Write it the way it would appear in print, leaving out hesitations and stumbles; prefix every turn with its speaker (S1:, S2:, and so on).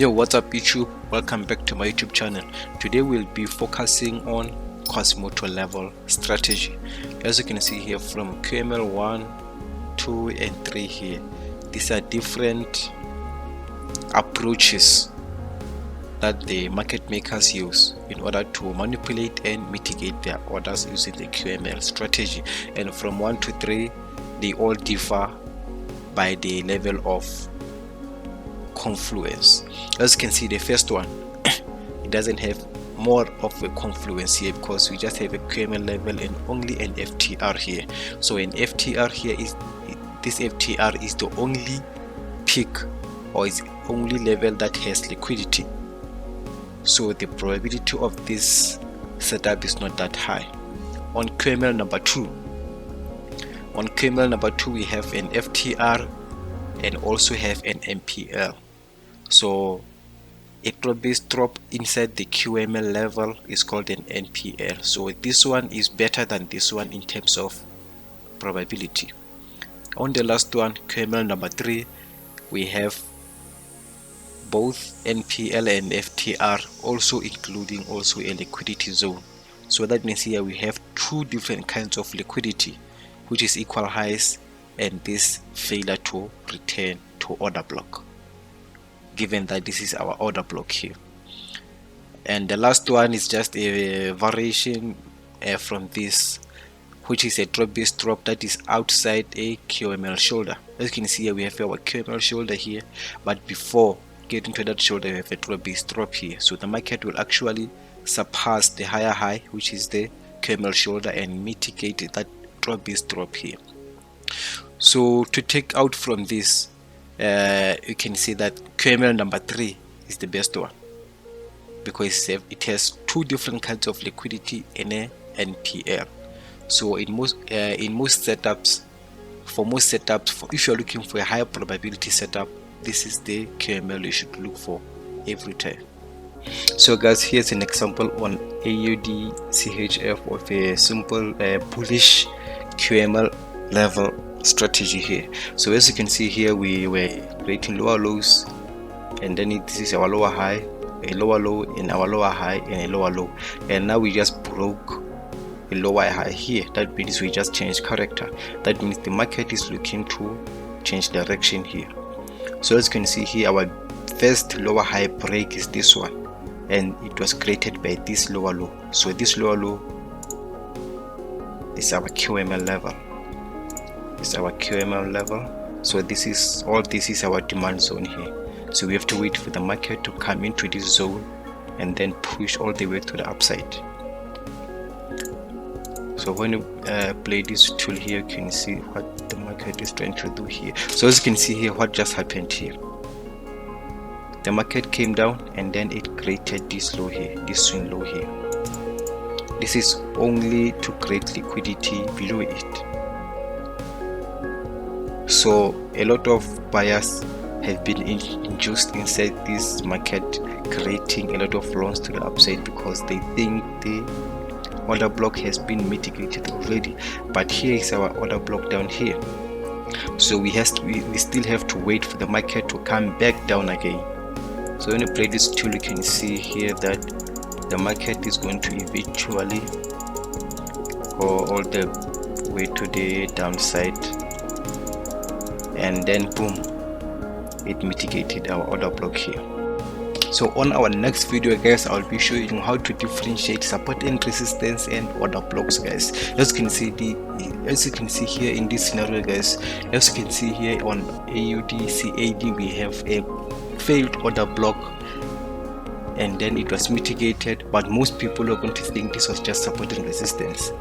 S1: Yo, what's up YouTube? Welcome back to my YouTube channel. Today we'll be focusing on Quasimodo level strategy. As you can see here, from QML 1, 2 and 3 here, these are different approaches that the market makers use in order to manipulate and mitigate their orders using the QML strategy. And from 1 to 3, they all differ by the level of confluence. As you can see, the first one it doesn't have more of a confluence here because we just have a QML level and only an FTR here. So an FTR here is this FTR is the only peak or is only level that has liquidity. So the probability of this setup is not that high. On QML number 2, we have an FTR and also have an MPL. So a drop-based drop inside the QML level is called an NPL. So this one is better than this one in terms of probability. On the last one, QML number 3, we have both NPL and FTR, also including also a liquidity zone. So that means here we have two different kinds of liquidity, which is equal highs and this failure to return to order block, given that this is our order block here. And the last one is just a variation from this, which is a drop-based drop that is outside a QML shoulder. As you can see here, we have our QML shoulder here, but before getting to that shoulder we have a drop-based drop here. So the market will actually surpass the higher high, which is the QML shoulder, and mitigate that drop-based drop here. So to take out from this, you can see that QML number 3 is the best one because it has two different kinds of liquidity in a NPL. So in most setups, if you're looking for a higher probability setup, this is the QML you should look for every time. So guys, here's an example on AUD CHF of a simple bullish QML level strategy here. So as you can see here, we were creating lower lows, and then this is our lower high, a lower low, and our lower high, and a lower low, and now we just broke a lower high here. That means we just changed character. That means the market is looking to change direction here. So as you can see here, our first lower high break is this one, and it was created by this lower low. So this lower low is our QML level. So this is our demand zone here. So we have to wait for the market to come into this zone and then push all the way to the upside. So when you play this tool here, you can see what the market is trying to do here. So as you can see here, what just happened here, the market came down and then it created this low here, this swing low here. This is only to create liquidity below it. So a lot of buyers have been induced inside this market, creating a lot of loans to the upside because they think the order block has been mitigated already. But here is our order block down here. So we still have to wait for the market to come back down again. So when you play this tool, you can see here that the market is going to eventually go all the way to the downside, and then boom, it mitigated our order block here. So on our next video guys, I'll be showing you how to differentiate support and resistance and order blocks guys. As you can see here in this scenario guys, as you can see here on AUD CAD, we have a failed order block and then it was mitigated, but most people are going to think this was just support and resistance.